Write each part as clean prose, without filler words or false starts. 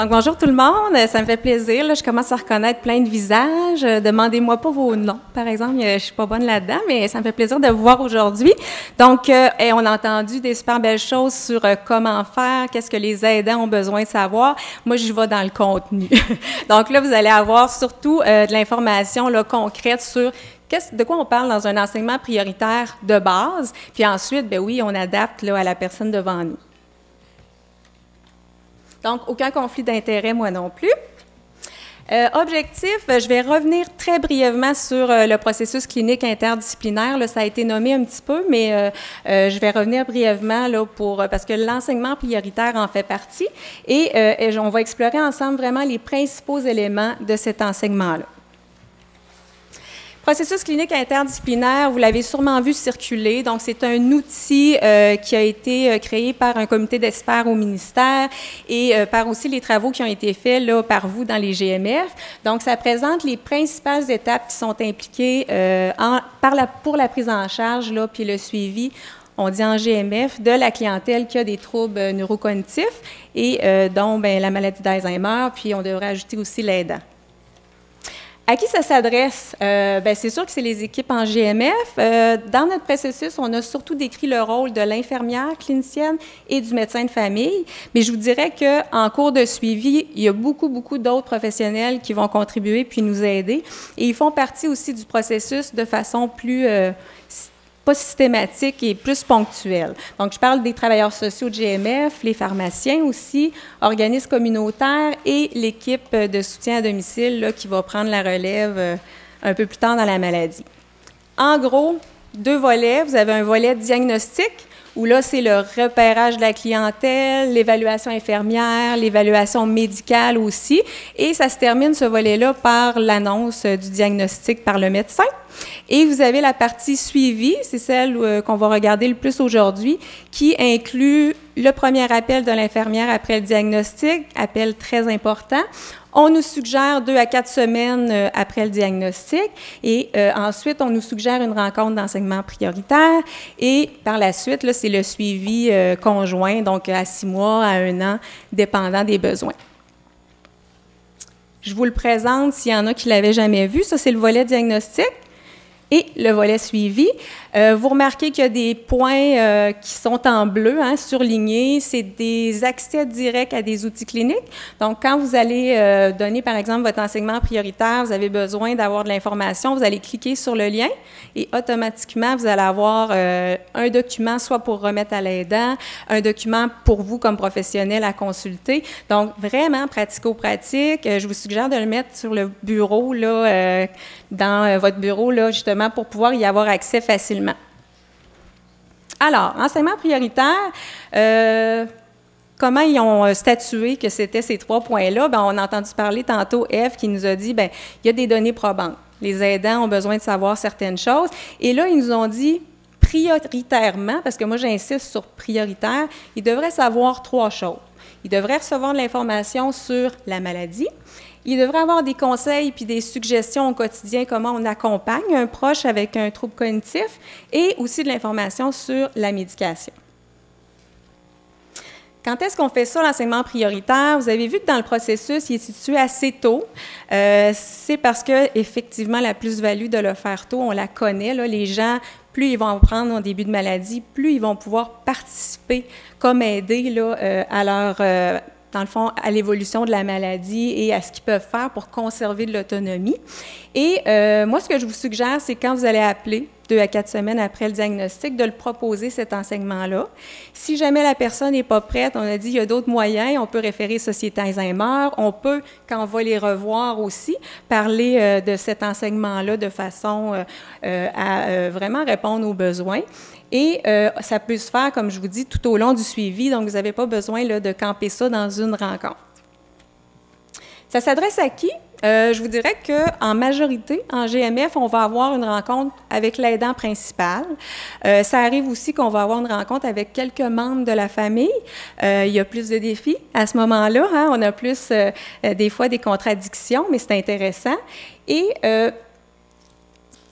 Donc, bonjour tout le monde, ça me fait plaisir. Là, je commence à reconnaître plein de visages. Demandez-moi pas vos noms, par exemple. Je suis pas bonne là-dedans, mais ça me fait plaisir de vous voir aujourd'hui. Donc, on a entendu des super belles choses sur comment faire, qu'est-ce que les aidants ont besoin de savoir. Moi, j'y vais dans le contenu. Donc là, vous allez avoir surtout de l'information là, concrète sur de quoi on parle dans un enseignement prioritaire de base. Puis ensuite, ben oui, on adapte là, à la personne devant nous. Donc, aucun conflit d'intérêt, moi non plus. Objectif, je vais revenir très brièvement sur le processus clinique interdisciplinaire. Là, ça a été nommé un petit peu, mais je vais revenir brièvement là, parce que l'enseignement prioritaire en fait partie. Et on va explorer ensemble vraiment les principaux éléments de cet enseignement-là. Processus clinique interdisciplinaire, vous l'avez sûrement vu circuler. Donc, c'est un outil qui a été créé par un comité d'experts au ministère et par aussi les travaux qui ont été faits là, par vous dans les GMF. Donc, ça présente les principales étapes qui sont impliquées pour la prise en charge là, puis le suivi, on dit en GMF, de la clientèle qui a des troubles neurocognitifs et dont la maladie d'Alzheimer, puis on devrait ajouter aussi l'aidant. À qui ça s'adresse? C'est sûr que c'est les équipes en GMF. Dans notre processus, on a surtout décrit le rôle de l'infirmière clinicienne et du médecin de famille, mais je vous dirais qu'en cours de suivi, il y a beaucoup d'autres professionnels qui vont contribuer puis nous aider, et ils font partie aussi du processus de façon plus pas systématique et plus ponctuelle. Donc, je parle des travailleurs sociaux de GMF, les pharmaciens aussi, organismes communautaires et l'équipe de soutien à domicile là, qui va prendre la relève un peu plus tard dans la maladie. En gros, 2 volets. Vous avez un volet diagnostic, où là, c'est le repérage de la clientèle, l'évaluation infirmière, l'évaluation médicale aussi. Et ça se termine, ce volet-là, par l'annonce du diagnostic par le médecin. Et vous avez la partie suivi, c'est celle qu'on va regarder le plus aujourd'hui, qui inclut le premier appel de l'infirmière après le diagnostic, appel très important. On nous suggère 2 à 4 semaines après le diagnostic et ensuite, on nous suggère une rencontre d'enseignement prioritaire et par la suite, là, c'est le suivi conjoint, donc à 6 mois, à 1 an, dépendant des besoins. Je vous le présente s'il y en a qui ne l'avaient jamais vu. Ça, c'est le volet diagnostic. Et le volet suivi, vous remarquez qu'il y a des points qui sont en bleu, surlignés. C'est des accès directs à des outils cliniques. Donc, quand vous allez donner, par exemple, votre enseignement prioritaire, vous avez besoin d'avoir de l'information, vous allez cliquer sur le lien et automatiquement, vous allez avoir un document, soit pour remettre à l'aidant, un document pour vous comme professionnel à consulter. Donc, vraiment pratico-pratique. Je vous suggère de le mettre sur le bureau, là, dans votre bureau, là, justement, pour pouvoir y avoir accès facilement. Alors, enseignement prioritaire, comment ils ont statué que c'était ces 3 points-là? Bien, on a entendu parler tantôt, Eve, qui nous a dit, bien, il y a des données probantes. Les aidants ont besoin de savoir certaines choses. Et là, ils nous ont dit, prioritairement, parce que moi, j'insiste sur prioritaire, ils devraient savoir 3 choses. Ils devraient recevoir de l'information sur la maladie. Il devrait avoir des conseils puis des suggestions au quotidien, comment on accompagne un proche avec un trouble cognitif et aussi de l'information sur la médication. Quand est-ce qu'on fait ça, l'enseignement prioritaire? Vous avez vu que dans le processus, il est situé assez tôt. C'est parce que effectivement, la plus-value de le faire tôt, on la connaît. Là, les gens, plus ils vont apprendre au début de maladie, plus ils vont pouvoir participer comme aider là, à leur... dans le fond, à l'évolution de la maladie et à ce qu'ils peuvent faire pour conserver de l'autonomie. Et moi, ce que je vous suggère, c'est quand vous allez appeler 2 à 4 semaines après le diagnostic, de le proposer, cet enseignement-là. Si jamais la personne n'est pas prête, on a dit, il y a d'autres moyens, on peut référer Société Alzheimer, on peut, quand on va les revoir aussi, parler de cet enseignement-là de façon à vraiment répondre aux besoins. Et ça peut se faire, comme je vous dis, tout au long du suivi, donc vous n'avez pas besoin là, de camper ça dans une rencontre. Ça s'adresse à qui? Je vous dirais qu'en majorité, en GMF, on va avoir une rencontre avec l'aidant principal. Ça arrive aussi qu'on va avoir une rencontre avec quelques membres de la famille. Il y a plus de défis à ce moment-là. On a plus, des fois, des contradictions, mais c'est intéressant. Et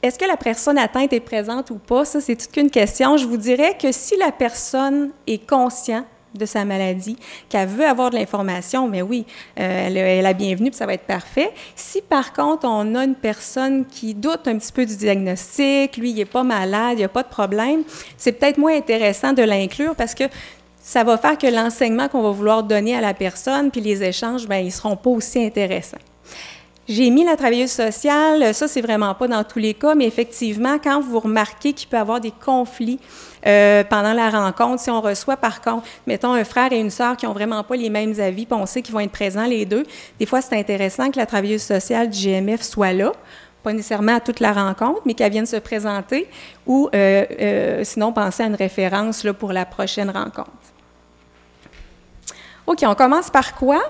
est-ce que la personne atteinte est présente ou pas? Ça, c'est toute qu'une question. Je vous dirais que si la personne est consciente de sa maladie, qu'elle veut avoir de l'information, mais oui, elle est la bienvenue, puis ça va être parfait. Si par contre, on a une personne qui doute un petit peu du diagnostic, lui, il n'est pas malade, il n'y a pas de problème, c'est peut-être moins intéressant de l'inclure parce que ça va faire que l'enseignement qu'on va vouloir donner à la personne, puis les échanges, bien, ils ne seront pas aussi intéressants. J'ai mis la travailleuse sociale, ça, c'est vraiment pas dans tous les cas, mais effectivement, quand vous remarquez qu'il peut y avoir des conflits pendant la rencontre, si on reçoit, par contre, mettons, un frère et une sœur qui n'ont vraiment pas les mêmes avis, puis on sait qu'ils vont être présents les deux, des fois, c'est intéressant que la travailleuse sociale du GMF soit là, pas nécessairement à toute la rencontre, mais qu'elle vienne se présenter, ou sinon, penser à une référence là, pour la prochaine rencontre. OK, on commence par quoi?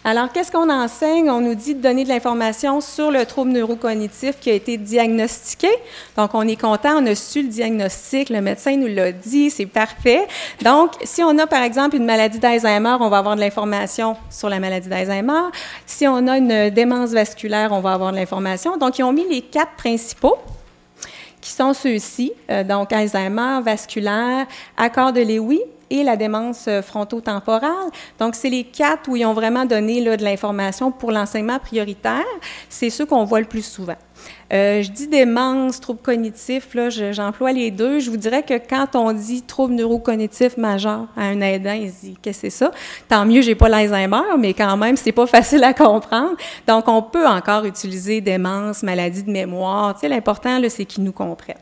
Alors, qu'est-ce qu'on enseigne? On nous dit de donner de l'information sur le trouble neurocognitif qui a été diagnostiqué. Donc, on est content, on a su le diagnostic, le médecin nous l'a dit, c'est parfait. Donc, si on a, par exemple, une maladie d'Alzheimer, on va avoir de l'information sur la maladie d'Alzheimer. Si on a une démence vasculaire, on va avoir de l'information. Donc, ils ont mis les 4 principaux, qui sont ceux-ci, donc Alzheimer, vasculaire, accord de Lewy, et la démence frontotemporale. Donc, c'est les 4 où ils ont vraiment donné là, de l'information pour l'enseignement prioritaire. C'est ceux qu'on voit le plus souvent. Je dis démence, trouble cognitif, là, j'emploie les deux. Je vous dirais que quand on dit trouble neurocognitif majeur à un aidant, il se dit « qu'est-ce que c'est ça? » Tant mieux, j'ai pas l'Alzheimer, mais quand même, c'est pas facile à comprendre. Donc, on peut encore utiliser démence, maladie de mémoire. Tu sais, l'important, là, c'est qu'ils nous comprennent.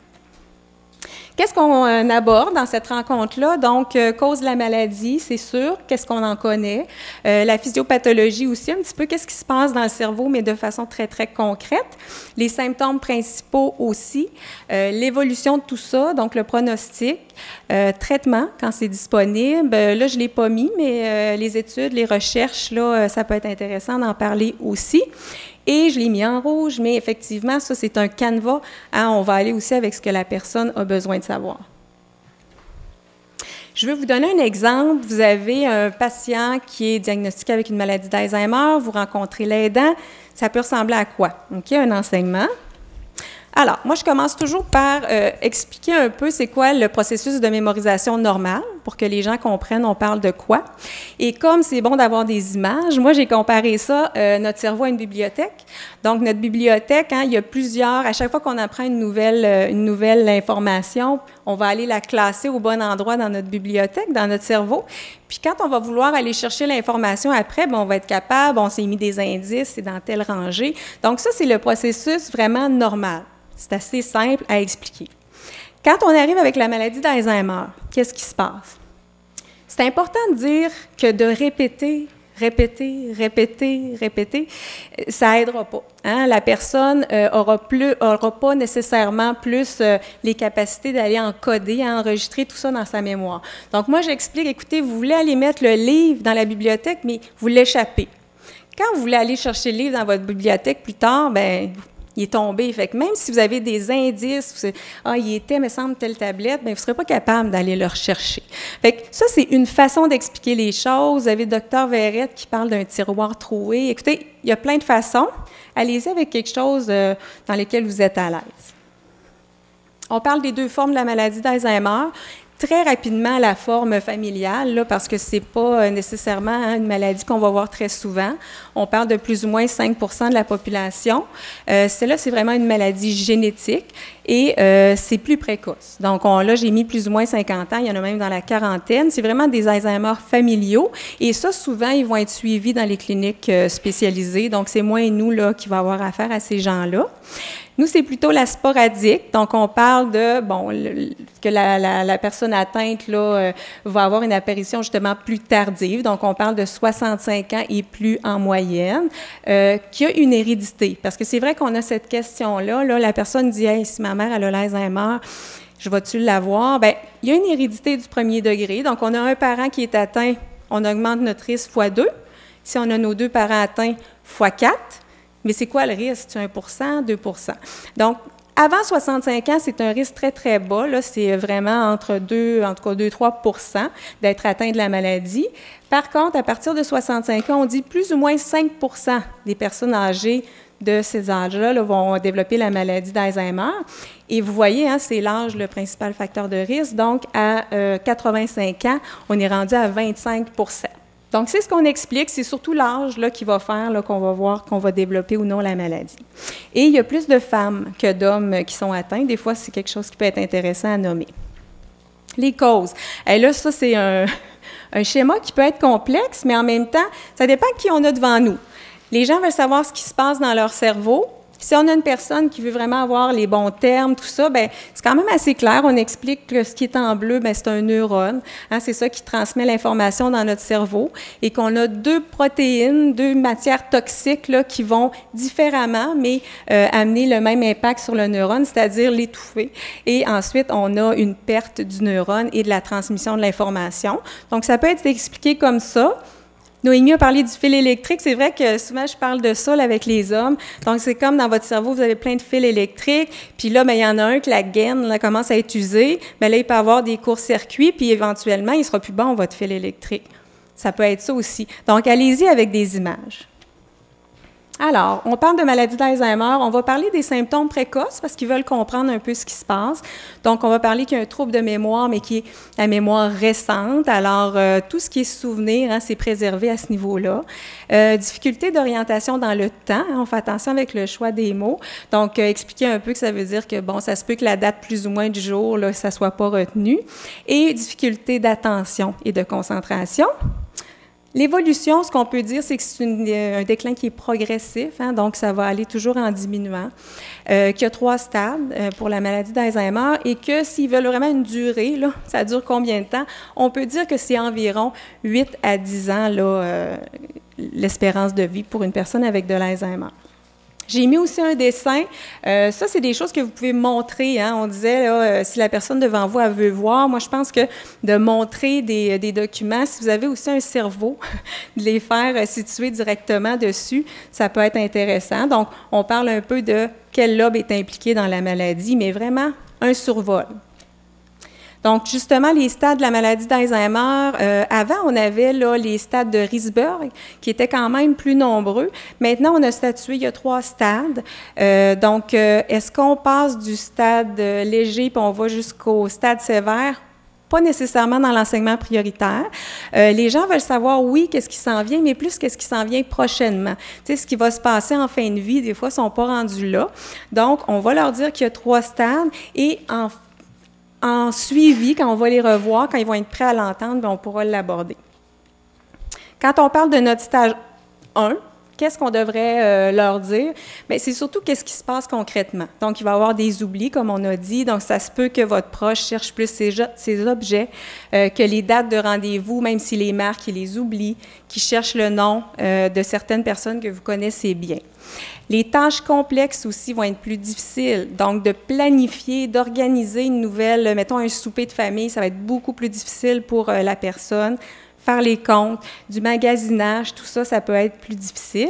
Qu'est-ce qu'on aborde dans cette rencontre-là? Donc, cause de la maladie, c'est sûr. Qu'est-ce qu'on en connaît? La physiopathologie aussi, un petit peu qu'est-ce qui se passe dans le cerveau, mais de façon très, très concrète. Les symptômes principaux aussi. L'évolution de tout ça, donc le pronostic. Traitement, quand c'est disponible. Là, je ne l'ai pas mis, mais les études, les recherches, là, ça peut être intéressant d'en parler aussi. Et je l'ai mis en rouge, mais effectivement, ça, c'est un canevas. Hein, on va aller aussi avec ce que la personne a besoin de savoir. Je vais vous donner un exemple. Vous avez un patient qui est diagnostiqué avec une maladie d'Alzheimer. Vous rencontrez l'aidant. Ça peut ressembler à quoi? OK, un enseignement. Alors, moi, je commence toujours par expliquer un peu c'est quoi le processus de mémorisation normal pour que les gens comprennent on parle de quoi. Et comme c'est bon d'avoir des images, moi, j'ai comparé ça, notre cerveau à une bibliothèque. Donc, notre bibliothèque, hein, il y a plusieurs, à chaque fois qu'on apprend une nouvelle information, on va aller la classer au bon endroit dans notre bibliothèque, dans notre cerveau. Puis quand on va vouloir aller chercher l'information après, bien, on va être capable, on s'est mis des indices, c'est dans telle rangée. Donc, ça, c'est le processus vraiment normal. C'est assez simple à expliquer. Quand on arrive avec la maladie d'Alzheimer, qu'est-ce qui se passe? C'est important de dire que de répéter, ça n'aidera pas. Hein? La personne aura pas nécessairement plus les capacités d'aller encoder, à enregistrer tout ça dans sa mémoire. Donc, moi, j'explique, écoutez, vous voulez aller mettre le livre dans la bibliothèque, mais vous l'échappez. Quand vous voulez aller chercher le livre dans votre bibliothèque plus tard, bien, il est tombé. Fait que même si vous avez des indices, il était, me semble, telle tablette, bien, vous ne serez pas capable d'aller le rechercher. Fait que ça, c'est une façon d'expliquer les choses. Vous avez le docteur Verrette qui parle d'un tiroir troué. Écoutez, il y a plein de façons. Allez-y avec quelque chose dans lequel vous êtes à l'aise. On parle des 2 formes de la maladie d'Alzheimer. Très rapidement, la forme familiale, là, parce que ce n'est pas nécessairement une maladie qu'on va voir très souvent. On parle de plus ou moins 5 de la population. Celle-là, c'est vraiment une maladie génétique et c'est plus précoce. Donc, là, j'ai mis plus ou moins 50 ans. Il y en a même dans la quarantaine. C'est vraiment des Alzheimer familiaux. Et ça, souvent, ils vont être suivis dans les cliniques spécialisées. Donc, c'est moins nous là, qui va avoir affaire à ces gens-là. Nous, c'est plutôt la sporadique. Donc, on parle de, que la personne atteinte là, va avoir une apparition justement plus tardive. Donc, on parle de 65 ans et plus en moyenne, qui a une hérédité. Parce que c'est vrai qu'on a cette question-là. Là, la personne dit, hey, si ma mère elle a l'Alzheimer, je vais-tu l'avoir? Bien, il y a une hérédité du 1er degré. Donc, on a un parent qui est atteint, on augmente notre risque x 2. Si on a nos 2 parents atteints, x 4. Mais c'est quoi le risque? C'est 1 2 Donc, avant 65 ans, c'est un risque très, très bas. Là, c'est vraiment entre 2-3 % d'être atteint de la maladie. Par contre, à partir de 65 ans, on dit plus ou moins 5 des personnes âgées de ces âges-là là, vont développer la maladie d'Alzheimer. Et vous voyez, hein, c'est l'âge le principal facteur de risque. Donc, à 85 ans, on est rendu à 25 %. Donc, c'est ce qu'on explique, c'est surtout l'âge là, qui va faire là, qu'on va voir qu'on va développer ou non la maladie. Et il y a plus de femmes que d'hommes qui sont atteints. Des fois, c'est quelque chose qui peut être intéressant à nommer. Les causes. Et là, ça, c'est un schéma qui peut être complexe, mais en même temps, ça dépend de qui on a devant nous. Les gens veulent savoir ce qui se passe dans leur cerveau. Si on a une personne qui veut vraiment avoir les bons termes, tout ça, bien, c'est quand même assez clair. On explique que ce qui est en bleu, bien, c'est un neurone. Hein, c'est ça qui transmet l'information dans notre cerveau et qu'on a deux protéines, deux matières toxiques là, qui vont différemment, mais amener le même impact sur le neurone, c'est-à-dire l'étouffer. Et ensuite, on a une perte du neurone et de la transmission de l'information. Donc, ça peut être expliqué comme ça. Noémie a parlé du fil électrique. C'est vrai que souvent, je parle de ça là, avec les hommes. Donc, c'est comme dans votre cerveau, vous avez plein de fils électriques. Puis là, bien, il y en a un que la gaine là, commence à être usée. Bien là, il peut avoir des courts-circuits. Puis éventuellement, il ne sera plus bon, votre fil électrique. Ça peut être ça aussi. Donc, allez-y avec des images. Alors, on parle de maladie d'Alzheimer. On va parler des symptômes précoces parce qu'ils veulent comprendre un peu ce qui se passe. Donc, on va parler qu'il y a un trouble de mémoire, mais qui est la mémoire récente. Alors, tout ce qui est souvenir, hein, c'est préservé à ce niveau-là. Difficulté d'orientation dans le temps. Hein, on fait attention avec le choix des mots. Donc, expliquer un peu que ça veut dire que, bon, ça se peut que la date plus ou moins du jour, là, ça ne soit pas retenu. Et difficulté d'attention et de concentration. L'évolution, ce qu'on peut dire, c'est que c'est un déclin qui est progressif, hein, donc ça va aller toujours en diminuant, qu'il y a 3 stades pour la maladie d'Alzheimer et que s'ils veulent vraiment une durée, là, ça dure combien de temps? On peut dire que c'est environ 8 à 10 ans là, l'espérance de vie pour une personne avec de l'Alzheimer. J'ai mis aussi un dessin. Ça, c'est des choses que vous pouvez montrer. Hein. On disait, là, si la personne devant vous, elle veut voir. Moi, je pense que de montrer des documents, si vous avez aussi un cerveau, de les faire situer directement dessus, ça peut être intéressant. Donc, on parle un peu de quel lobe est impliqué dans la maladie, mais vraiment un survol. Donc, justement, les stades de la maladie d'Alzheimer, avant, on avait là, les stades de Risberg, qui étaient quand même plus nombreux. Maintenant, on a statué, il y a 3 stades. Donc, est-ce qu'on passe du stade léger puis on va jusqu'au stade sévère? Pas nécessairement dans l'enseignement prioritaire. Les gens veulent savoir, oui, qu'est-ce qui s'en vient, mais plus qu'est-ce qui s'en vient prochainement. Tu sais, ce qui va se passer en fin de vie, des fois, ils ne sont pas rendus là. Donc, on va leur dire qu'il y a 3 stades et en suivi, quand on va les revoir, quand ils vont être prêts à l'entendre, bien, on pourra l'aborder. Quand on parle de notre stage 1, qu'est-ce qu'on devrait leur dire? Bien, c'est surtout qu'est-ce qui se passe concrètement. Donc, il va y avoir des oublis, comme on a dit. Donc, ça se peut que votre proche cherche plus ses objets, que les dates de rendez-vous, même s'il les marque, il les oublie, qu'il cherche le nom de certaines personnes que vous connaissez bien. Les tâches complexes aussi vont être plus difficiles. Donc, de planifier, d'organiser une nouvelle, mettons un souper de famille, ça va être beaucoup plus difficile pour la personne. Faire les comptes, du magasinage, tout ça, ça peut être plus difficile.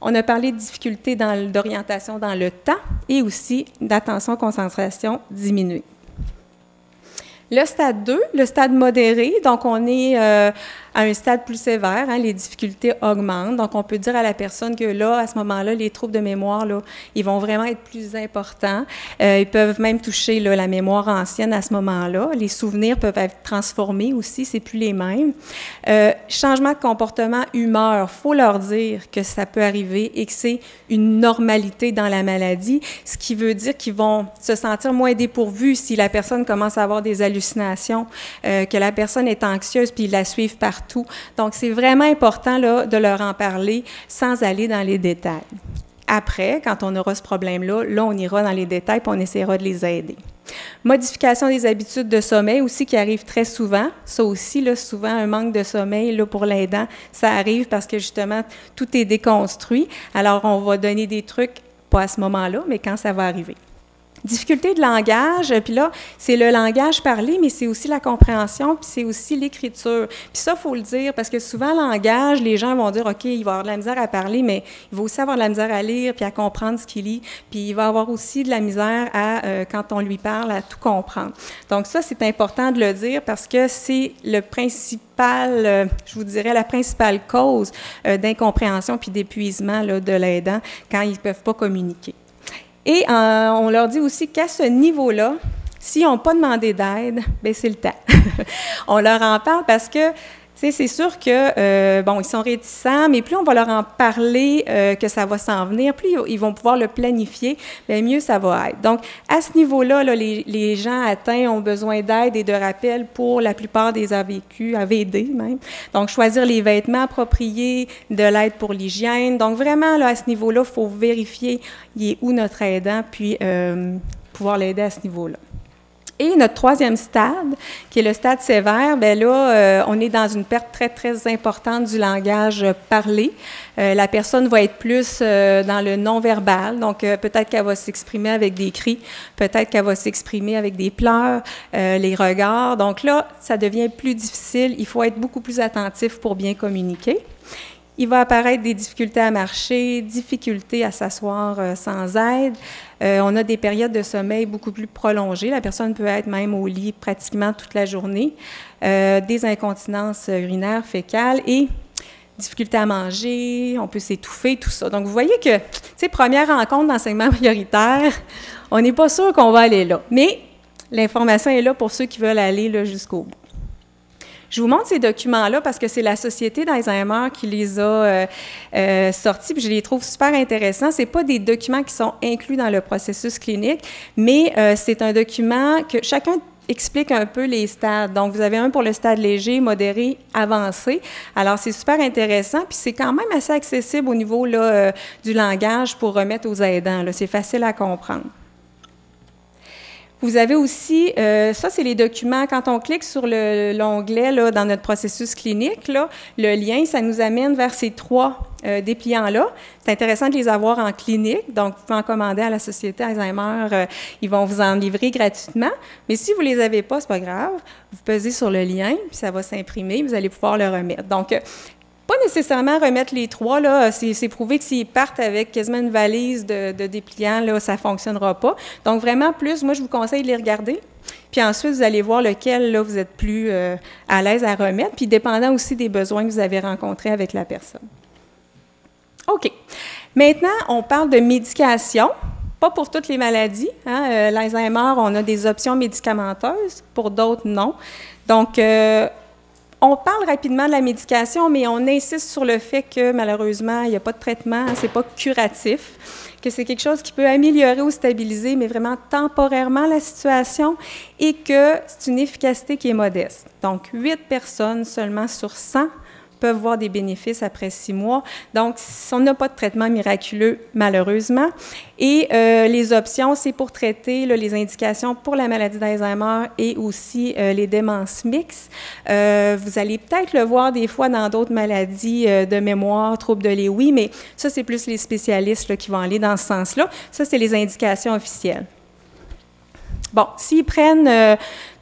On a parlé de difficultés d'orientation dans le temps et aussi d'attention, concentration diminuée. Le stade 2, le stade modéré, donc on est à un stade plus sévère, hein, les difficultés augmentent. Donc, on peut dire à la personne que là, à ce moment-là, les troubles de mémoire, là, ils vont vraiment être plus importants. Ils peuvent même toucher là, la mémoire ancienne à ce moment-là. Les souvenirs peuvent être transformés aussi, c'est plus les mêmes. Changement de comportement, humeur, il faut leur dire que ça peut arriver et que c'est une normalité dans la maladie, ce qui veut dire qu'ils vont se sentir moins dépourvus si la personne commence à avoir des hallucinations, que la personne est anxieuse puis ils la suivent partout. Donc, c'est vraiment important là, de leur en parler sans aller dans les détails. Après, quand on aura ce problème-là, là, on ira dans les détails et on essaiera de les aider. Modification des habitudes de sommeil aussi qui arrive très souvent. Ça aussi, là, souvent, un manque de sommeil là, pour l'aidant, ça arrive parce que justement, tout est déconstruit. Alors, on va donner des trucs, pas à ce moment-là, mais quand ça va arriver. Difficulté de langage, puis là, c'est le langage parlé, mais c'est aussi la compréhension, puis c'est aussi l'écriture. Puis ça, il faut le dire, parce que souvent, le langage, les gens vont dire, OK, il va avoir de la misère à parler, mais il va aussi avoir de la misère à lire, puis à comprendre ce qu'il lit, puis il va avoir aussi de la misère à, quand on lui parle, à tout comprendre. Donc ça, c'est important de le dire, parce que c'est le principal, je vous dirais, la principale cause d'incompréhension puis d'épuisement là, de l'aidant quand ils ne peuvent pas communiquer. Et on leur dit aussi qu'à ce niveau-là, s'ils n'ont pas demandé d'aide, bien, c'est le temps. On leur en parle parce que, tu sais, c'est sûr que, bon, ils sont réticents, mais plus on va leur en parler que ça va s'en venir, plus ils vont pouvoir le planifier, bien, mieux ça va être. Donc, à ce niveau-là, là, les gens atteints ont besoin d'aide et de rappel pour la plupart des AVQ, AVD même. Donc, choisir les vêtements appropriés, de l'aide pour l'hygiène. Donc, vraiment, là, à ce niveau-là, il faut vérifier il est où notre aidant, puis pouvoir l'aider à ce niveau-là. Et notre troisième stade, qui est le stade sévère, bien là, on est dans une perte très, très importante du langage parlé. La personne va être plus dans le non-verbal, donc peut-être qu'elle va s'exprimer avec des cris, peut-être qu'elle va s'exprimer avec des pleurs, les regards. Donc là, ça devient plus difficile. Il faut être beaucoup plus attentif pour bien communiquer. Il va apparaître des difficultés à marcher, difficultés à s'asseoir sans aide. On a des périodes de sommeil beaucoup plus prolongées. La personne peut être même au lit pratiquement toute la journée. Des incontinences urinaires, fécales et difficultés à manger, on peut s'étouffer, tout ça. Donc, vous voyez que, tu sais, première rencontre d'enseignement prioritaire, on n'est pas sûr qu'on va aller là. Mais l'information est là pour ceux qui veulent aller là jusqu'au bout. Je vous montre ces documents-là parce que c'est la Société d'Alzheimer qui les a sortis, puis je les trouve super intéressants. Ce n'est pas des documents qui sont inclus dans le processus clinique, mais c'est un document que chacun explique un peu les stades. Donc, vous avez un pour le stade léger, modéré, avancé. Alors, c'est super intéressant, puis c'est quand même assez accessible au niveau là, du langage pour remettre aux aidants. C'est facile à comprendre. Vous avez aussi, ça c'est les documents, quand on clique sur l'onglet là, dans notre processus clinique, là, le lien, ça nous amène vers ces trois dépliants-là. C'est intéressant de les avoir en clinique, donc vous pouvez en commander à la Société Alzheimer, ils vont vous en livrer gratuitement. Mais si vous ne les avez pas, c'est pas grave, vous pesez sur le lien, puis ça va s'imprimer, vous allez pouvoir le remettre. Donc, pas nécessairement remettre les trois, là, c'est prouvé que s'ils partent avec quasiment une valise de dépliants, là, ça ne fonctionnera pas. Donc, vraiment plus, moi, je vous conseille de les regarder. Puis ensuite, vous allez voir lequel, là, vous êtes plus à l'aise à remettre, puis dépendant aussi des besoins que vous avez rencontrés avec la personne. OK. Maintenant, on parle de médication. Pas pour toutes les maladies. Hein? L'Alzheimer, on a des options médicamenteuses, pour d'autres, non. Donc, on parle rapidement de la médication, mais on insiste sur le fait que, malheureusement, il n'y a pas de traitement, ce n'est pas curatif, que c'est quelque chose qui peut améliorer ou stabiliser, mais vraiment temporairement la situation, et que c'est une efficacité qui est modeste. Donc, 8 personnes seulement sur 100 peuvent voir des bénéfices après 6 mois. Donc, on n'a pas de traitement miraculeux, malheureusement. Et les options, c'est pour traiter là, les indications pour la maladie d'Alzheimer et aussi les démences mixtes. Vous allez peut-être le voir des fois dans d'autres maladies de mémoire, troubles de Lewy, mais ça, c'est plus les spécialistes là, qui vont aller dans ce sens-là. Ça, c'est les indications officielles. Bon, s'ils prennent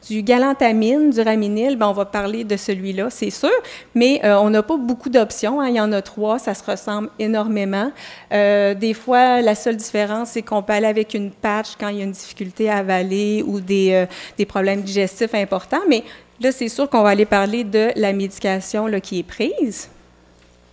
du galantamine, du raminil, bien, on va parler de celui-là, c'est sûr, mais on n'a pas beaucoup d'options. Hein, il y en a 3, ça se ressemble énormément. Des fois, la seule différence, c'est qu'on peut aller avec une patch quand il y a une difficulté à avaler ou des problèmes digestifs importants, mais là, c'est sûr qu'on va aller parler de la médication là, qui est prise.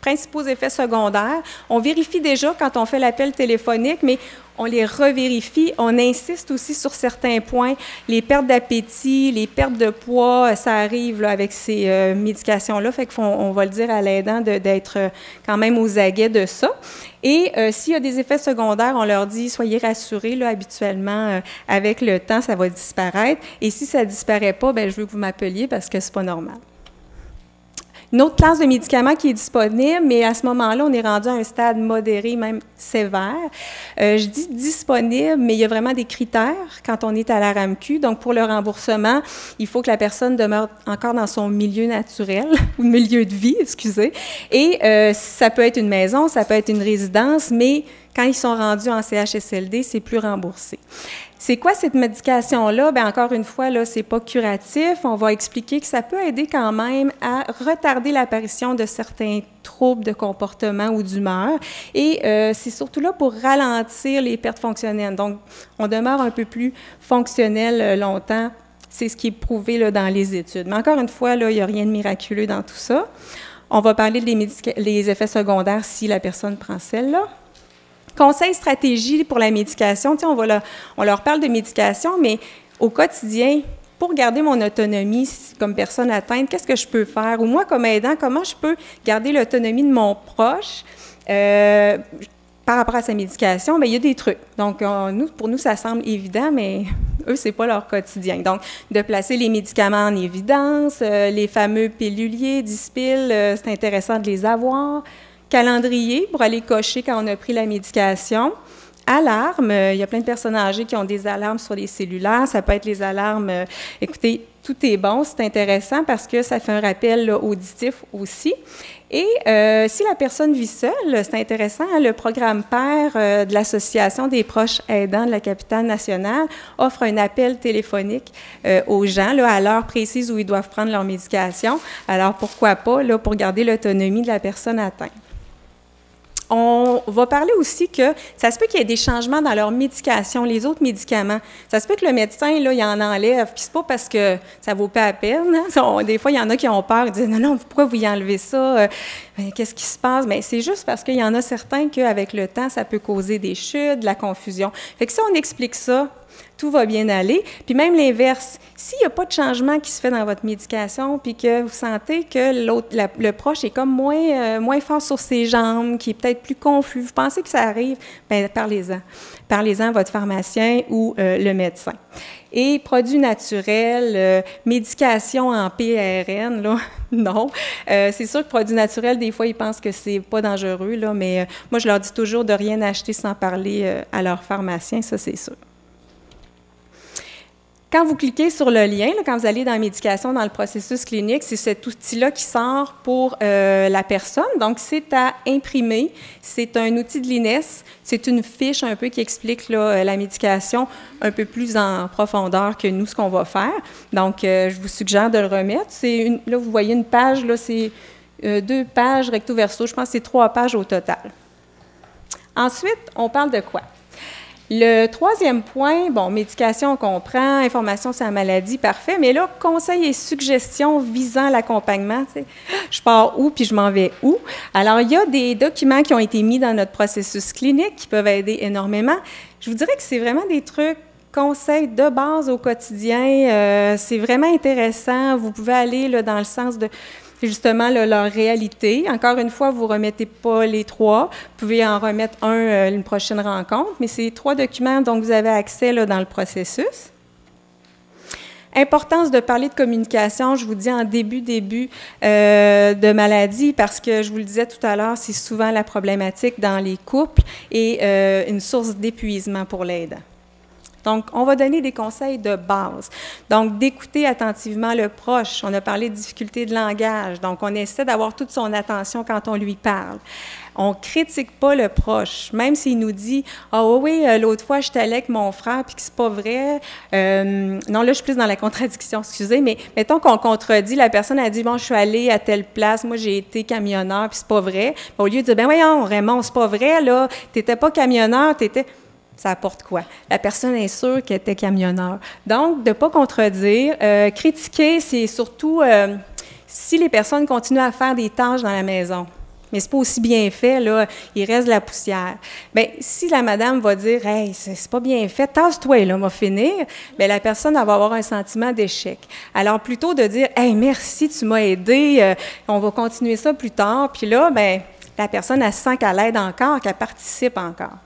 Principaux effets secondaires. On vérifie déjà quand on fait l'appel téléphonique, mais on les revérifie. On insiste aussi sur certains points. Les pertes d'appétit, les pertes de poids, ça arrive là, avec ces médications-là. Fait qu'on va le dire à l'aidant d'être quand même aux aguets de ça. Et s'il y a des effets secondaires, on leur dit, soyez rassurés, là, habituellement, avec le temps, ça va disparaître. Et si ça ne disparaît pas, bien, je veux que vous m'appeliez parce que ce n'est pas normal. Une autre classe de médicaments qui est disponible, mais à ce moment-là, on est rendu à un stade modéré, même sévère. Je dis disponible, mais il y a vraiment des critères quand on est à la RAMQ. Donc, pour le remboursement, il faut que la personne demeure encore dans son milieu naturel, ou milieu de vie, excusez. Et ça peut être une maison, ça peut être une résidence, mais quand ils sont rendus en CHSLD, c'est plus remboursé. C'est quoi cette médication-là? Bien, encore une fois, là, c'est pas curatif. On va expliquer que ça peut aider quand même à retarder l'apparition de certains troubles de comportement ou d'humeur. Et c'est surtout là pour ralentir les pertes fonctionnelles. Donc, on demeure un peu plus fonctionnel longtemps. C'est ce qui est prouvé là, dans les études. Mais encore une fois, là, il n'y a rien de miraculeux dans tout ça. On va parler des effets secondaires si la personne prend celle-là. Conseil, stratégie pour la médication. Tu sais, on leur parle de médication, mais au quotidien, pour garder mon autonomie comme personne atteinte, qu'est-ce que je peux faire? Ou moi, comme aidant, comment je peux garder l'autonomie de mon proche par rapport à sa médication? Bien, il y a des trucs. Donc, pour nous, ça semble évident, mais eux, ce n'est pas leur quotidien. Donc, de placer les médicaments en évidence, les fameux piluliers, Dispil, c'est intéressant de les avoir. Calendrier pour aller cocher quand on a pris la médication. Alarme, il y a plein de personnes âgées qui ont des alarmes sur les cellulaires. Ça peut être les alarmes, écoutez, tout est bon, c'est intéressant parce que ça fait un rappel là, auditif aussi. Et si la personne vit seule, c'est intéressant, hein, le programme PAIR de l'Association des proches aidants de la capitale nationale offre un appel téléphonique aux gens là, à l'heure précise où ils doivent prendre leur médication. Alors, pourquoi pas, là, pour garder l'autonomie de la personne atteinte. On va parler aussi que ça se peut qu'il y ait des changements dans leur médication, les autres médicaments. Ça se peut que le médecin, là, il en enlève, puis c'est pas parce que ça vaut pas la peine. Hein? Des fois, il y en a qui ont peur, ils disent « Non, pourquoi vous y enlevez ça? Qu'est-ce qui se passe? » Bien, c'est juste parce qu'il y en a certains qu'avec le temps, ça peut causer des chutes, de la confusion. Fait que si on explique ça, tout va bien aller. Puis même l'inverse, s'il n'y a pas de changement qui se fait dans votre médication, puis que vous sentez que le proche est comme moins fort sur ses jambes, qui est peut-être plus confus, vous pensez que ça arrive, bien, parlez-en. Parlez-en à votre pharmacien ou le médecin. Et produits naturels, médication en PRN, là, non. C'est sûr que produits naturels, des fois, ils pensent que c'est pas dangereux, là, mais moi, je leur dis toujours de rien acheter sans parler à leur pharmacien, ça, c'est sûr. Quand vous cliquez sur le lien, là, quand vous allez dans la médication, dans le processus clinique, c'est cet outil-là qui sort pour la personne. Donc, c'est à imprimer. C'est un outil de l'INES. C'est une fiche un peu qui explique là, la médication un peu plus en profondeur que nous, ce qu'on va faire. Donc, je vous suggère de le remettre. Là, vous voyez une page, là, c'est 2 pages recto verso. Je pense que c'est 3 pages au total. Ensuite, on parle de quoi? Le 3e point, bon, médication, on comprend, information sur la maladie, parfait, mais là, conseils et suggestions visant l'accompagnement, tu sais, je pars où puis je m'en vais où? Alors, il y a des documents qui ont été mis dans notre processus clinique qui peuvent aider énormément. Je vous dirais que c'est vraiment des trucs, conseils de base au quotidien, c'est vraiment intéressant. Vous pouvez aller là, dans le sens de justement là, leur réalité. Encore une fois, vous ne remettez pas les 3. Vous pouvez en remettre un une prochaine rencontre, mais c'est 3 documents dont vous avez accès là, dans le processus. Importance de parler de communication, je vous dis en début de maladie, parce que je vous le disais tout à l'heure, c'est souvent la problématique dans les couples et une source d'épuisement pour l'aidant. Donc, on va donner des conseils de base. Donc, d'écouter attentivement le proche. On a parlé de difficultés de langage. Donc, on essaie d'avoir toute son attention quand on lui parle. On ne critique pas le proche, même s'il nous dit « Ah oui, l'autre fois, j'étais allée avec mon frère, puis que c'est pas vrai. » Non, là, je suis plus dans la contradiction, excusez, mais mettons qu'on contredit, la personne a dit « Bon, je suis allée à telle place, moi, j'ai été camionneur, puis c'est pas vrai. » Au lieu de dire « Ben voyons, Raymond, c'est pas vrai, là, t'étais pas camionneur, t'étais... » Ça apporte quoi? La personne est sûre qu'elle était camionneur. Donc, de ne pas contredire. Critiquer, c'est surtout si les personnes continuent à faire des tâches dans la maison. Mais ce n'est pas aussi bien fait, là, il reste de la poussière. Bien, si la madame va dire « Hey, c'est pas bien fait, tasse-toi, là, on va finir », bien, la personne va avoir un sentiment d'échec. Alors, plutôt de dire « Hey, merci, tu m'as aidé, on va continuer ça plus tard », puis là, bien, la personne, elle sent qu'elle aide encore, qu'elle participe encore.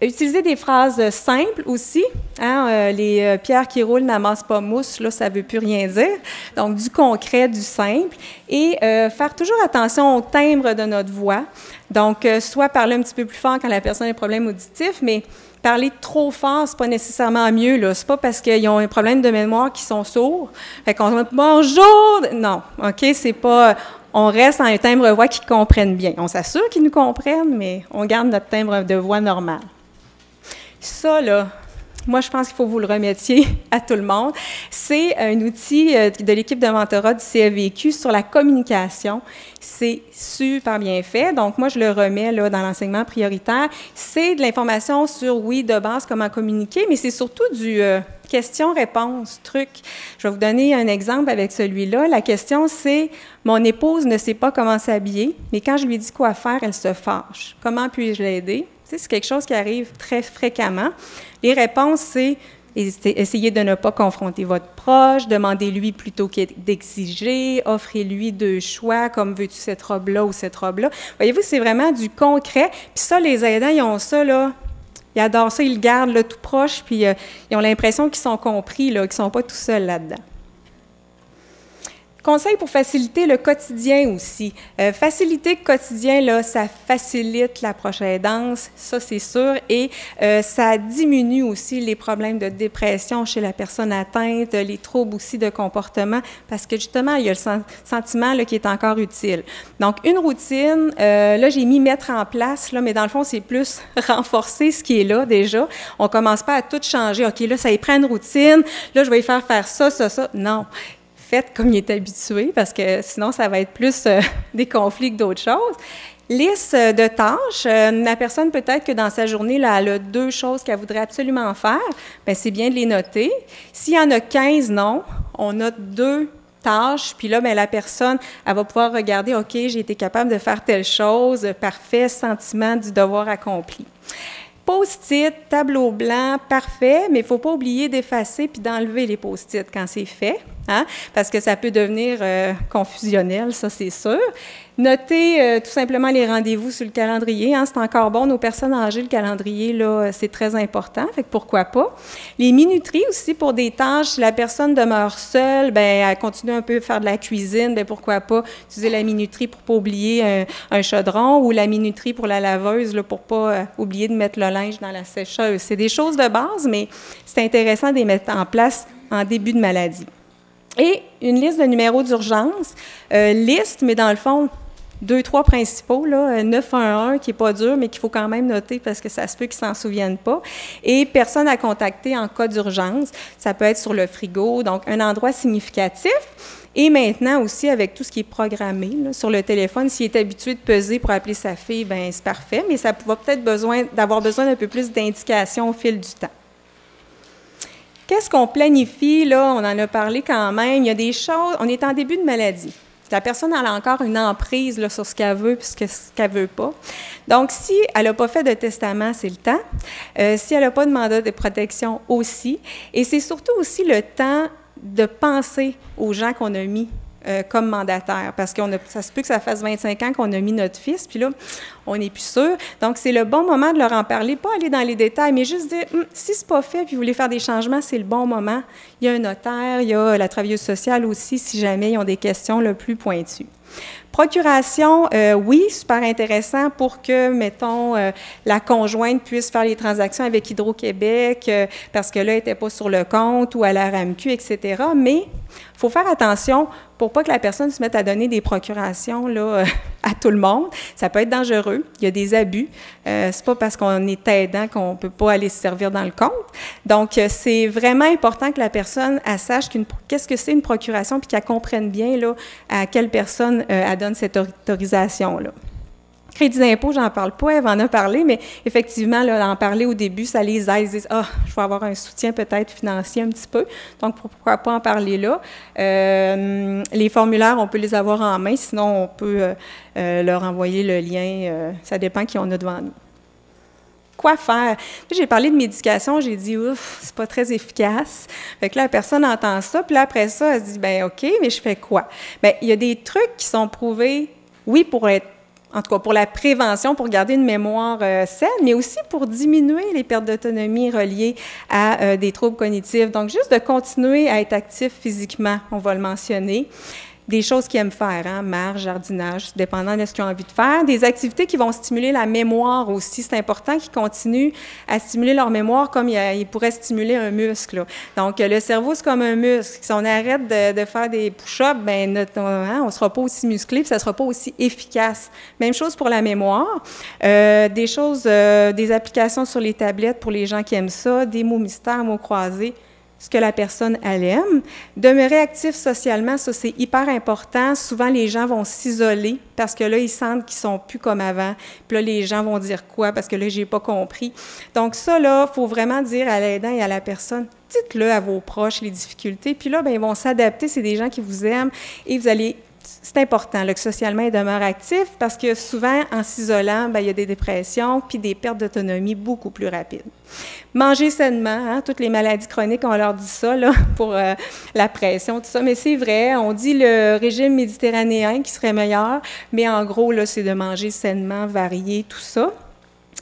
Utiliser des phrases simples aussi. Hein, les pierres qui roulent n'amassent pas mousse, là, ça ne veut plus rien dire. Donc, du concret, du simple. Et faire toujours attention au timbre de notre voix. Donc, soit parler un petit peu plus fort quand la personne a un problème auditif, mais parler trop fort, c'est pas nécessairement mieux, là. C'est pas parce qu'ils ont un problème de mémoire qu'ils sont sourds. Fait qu'on va dire « Bonjour! » Non, OK, c'est pas... On reste dans un timbre de voix qu'ils comprennent bien. On s'assure qu'ils nous comprennent, mais on garde notre timbre de voix normal. Ça, là, moi, je pense qu'il faut que vous le remettiez à tout le monde. C'est un outil de l'équipe de mentorat du CEVQ sur la communication. C'est super bien fait. Donc, moi, je le remets là, dans l'enseignement prioritaire. C'est de l'information sur, oui, de base, comment communiquer, mais c'est surtout du question-réponse, truc. Je vais vous donner un exemple avec celui-là. La question, c'est « Mon épouse ne sait pas comment s'habiller, mais quand je lui dis quoi faire, elle se fâche. Comment puis-je l'aider? » C'est quelque chose qui arrive très fréquemment. Les réponses, c'est essayez de ne pas confronter votre proche, demandez-lui plutôt que d'exiger, offrez-lui 2 choix, comme veux-tu cette robe-là ou cette robe-là. Voyez-vous, c'est vraiment du concret. Puis ça, les aidants, ils ont ça, là. Ils adorent ça, ils le gardent là, tout proche, puis ils ont l'impression qu'ils sont compris, là, qu'ils ne sont pas tout seuls là-dedans. Conseil pour faciliter le quotidien aussi. Faciliter le quotidien, là, ça facilite l'approche aidance, ça c'est sûr, et ça diminue aussi les problèmes de dépression chez la personne atteinte, les troubles aussi de comportement, parce que justement, il y a le sentiment là, qui est encore utile. Donc, une routine, là j'ai mis mettre en place, là, mais dans le fond, c'est plus renforcer ce qui est là déjà. On ne commence pas à tout changer. OK, là, ça y prend une routine, là, je vais y faire ça, ça, ça. Non. Faites comme il est habitué, parce que sinon, ça va être plus des conflits que d'autres choses. Liste de tâches. La personne, peut-être que dans sa journée, là, elle a 2 choses qu'elle voudrait absolument faire. Bien, c'est bien de les noter. S'il y en a 15, non, on note 2 tâches, puis là, bien, la personne, elle va pouvoir regarder, OK, j'ai été capable de faire telle chose, parfait, sentiment du devoir accompli. Post-it, tableau blanc, parfait, mais il ne faut pas oublier d'effacer puis d'enlever les post-it quand c'est fait, hein, parce que ça peut devenir confusionnel, ça c'est sûr. Notez tout simplement les rendez-vous sur le calendrier, hein, c'est encore bon, nos personnes âgées, le calendrier, là, c'est très important, fait que pourquoi pas. Les minuteries aussi pour des tâches, si la personne demeure seule, bien, elle continue un peu à faire de la cuisine, bien, pourquoi pas utiliser la minuterie pour ne pas oublier un chaudron ou la minuterie pour la laveuse, là, pour ne pas oublier de mettre le linge dans la sécheuse. C'est des choses de base, mais c'est intéressant de les mettre en place en début de maladie. Et une liste de numéros d'urgence, liste, mais dans le fond, 2-3 principaux, là, 911 qui n'est pas dur, mais qu'il faut quand même noter parce que ça se peut qu'ils ne s'en souviennent pas. Et personne à contacter en cas d'urgence. Ça peut être sur le frigo, donc un endroit significatif. Et maintenant aussi, avec tout ce qui est programmé là, sur le téléphone, s'il est habitué de peser pour appeler sa fille, bien, c'est parfait, mais ça va peut-être d'avoir besoin d'un peu plus d'indications au fil du temps. Qu'est-ce qu'on planifie, là? On en a parlé quand même. Il y a des choses, on est en début de maladie. La personne elle a encore une emprise là, sur ce qu'elle veut et ce qu'elle ne veut pas. Donc, si elle n'a pas fait de testament, c'est le temps. Si elle n'a pas de mandat de protection aussi. Et c'est surtout aussi le temps de penser aux gens qu'on a mis comme mandataires, parce que ça se peut que ça fasse 25 ans qu'on a mis notre fils, puis là, on n'est plus sûr. Donc, c'est le bon moment de leur en parler, pas aller dans les détails, mais juste dire, si c'est pas fait, puis vous voulez faire des changements, c'est le bon moment. Il y a un notaire, il y a la travailleuse sociale aussi, si jamais ils ont des questions le plus pointues. Procuration, oui, super intéressant pour que, mettons, la conjointe puisse faire les transactions avec Hydro-Québec parce que là, elle n'était pas sur le compte ou à la RAMQ, etc. Mais il faut faire attention pour pas que la personne se mette à donner des procurations là, à tout le monde. Ça peut être dangereux. Il y a des abus. C'est pas parce qu'on est aidant qu'on peut pas aller se servir dans le compte. Donc, c'est vraiment important que la personne elle sache qu'est-ce que c'est une procuration puis qu'elle comprenne bien là, à quelle personne elle donne cette autorisation-là. Crédit d'impôt, j'en parle pas, Ève en a parlé, mais effectivement, là, d'en parler au début, ça les aide, ils disent « Ah, je vais avoir un soutien peut-être financier un petit peu, donc pourquoi pas en parler là. » Les formulaires, on peut les avoir en main, sinon on peut leur envoyer le lien, ça dépend qui on a devant nous. Quoi faire? J'ai parlé de médication, j'ai dit, ouf, c'est pas très efficace. Fait que là, la personne entend ça, puis là, après ça, elle se dit, ben OK, mais je fais quoi? Bien, il y a des trucs qui sont prouvés, oui, pour être en tout cas pour la prévention, pour garder une mémoire saine, mais aussi pour diminuer les pertes d'autonomie reliées à des troubles cognitifs. Donc, juste de continuer à être actif physiquement, on va le mentionner. des choses qu'ils aiment faire, hein, marche, jardinage, dépendant de ce qu'ils ont envie de faire. Des activités qui vont stimuler la mémoire aussi. C'est important qu'ils continuent à stimuler leur mémoire comme ils pourraient stimuler un muscle, là. Donc, le cerveau, c'est comme un muscle. Si on arrête de faire des push-ups, bien, on ne sera pas aussi musclé, puis ça ne sera pas aussi efficace. Même chose pour la mémoire. Des applications sur les tablettes pour les gens qui aiment ça, des mots mystères, mots croisés, ce que la personne, elle aime. Demeurer actif socialement, ça, c'est hyper important. Souvent, les gens vont s'isoler parce que là, ils sentent qu'ils sont plus comme avant. Puis là, les gens vont dire quoi? Parce que là, j'ai pas compris. Donc ça, là, il faut vraiment dire à l'aidant et à la personne, dites-le à vos proches, les difficultés. Puis là, bien, ils vont s'adapter. C'est des gens qui vous aiment et vous allez... C'est important là, que socialement, ils demeurent actifs parce que souvent, en s'isolant, bien, il y a des dépressions puis des pertes d'autonomie beaucoup plus rapides. Manger sainement, hein, toutes les maladies chroniques, on leur dit ça là, pour la pression, tout ça, mais c'est vrai, on dit le régime méditerranéen qui serait meilleur, mais en gros, là, c'est de manger sainement, varié, tout ça.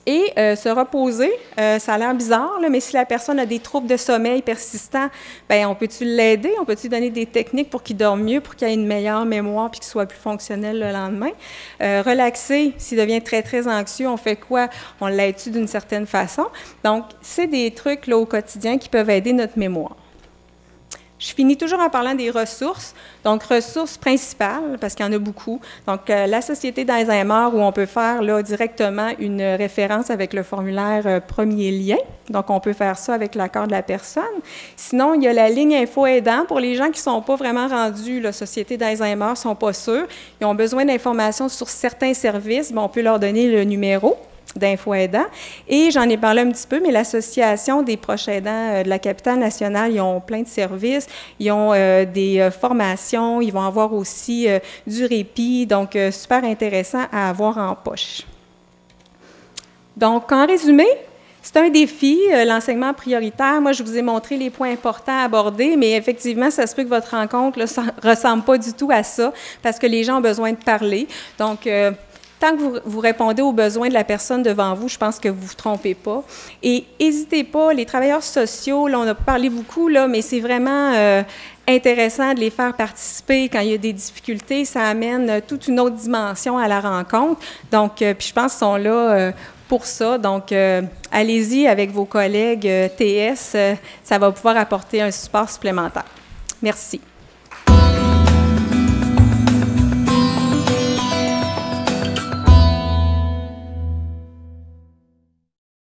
Et se reposer, ça a l'air bizarre, là, mais si la personne a des troubles de sommeil persistants, bien, on peut-tu l'aider? On peut-tu donner des techniques pour qu'il dorme mieux, pour qu'il ait une meilleure mémoire puis qu'il soit plus fonctionnel le lendemain? Relaxer, s'il devient très, très anxieux, on fait quoi? On l'aide-tu d'une certaine façon? Donc, c'est des trucs là, au quotidien qui peuvent aider notre mémoire. Je finis toujours en parlant des ressources. Donc, ressources principales, parce qu'il y en a beaucoup. Donc, la Société d'Alzheimer, où on peut faire là, directement une référence avec le formulaire premier lien. Donc, on peut faire ça avec l'accord de la personne. Sinon, il y a la ligne Info Aidant pour les gens qui ne sont pas vraiment rendus, la Société d'Alzheimer, ne sont pas sûrs. Ils ont besoin d'informations sur certains services. Bien, on peut leur donner le numéro d'Info Aidant. Et j'en ai parlé un petit peu, mais l'Association des proches aidants de la capitale nationale, ils ont plein de services, ils ont des formations, ils vont avoir aussi du répit, donc super intéressant à avoir en poche. Donc, en résumé, c'est un défi, l'enseignement prioritaire. Moi, je vous ai montré les points importants à aborder, mais effectivement, ça se peut que votre rencontre ne ressemble pas du tout à ça, parce que les gens ont besoin de parler. Donc, tant que vous répondez aux besoins de la personne devant vous, je pense que vous ne vous trompez pas. Et n'hésitez pas, les travailleurs sociaux, là, on a parlé beaucoup, là, mais c'est vraiment intéressant de les faire participer quand il y a des difficultés. Ça amène toute une autre dimension à la rencontre. Donc, puis je pense qu'ils sont là pour ça. Donc, allez-y avec vos collègues TS, ça va pouvoir apporter un support supplémentaire. Merci.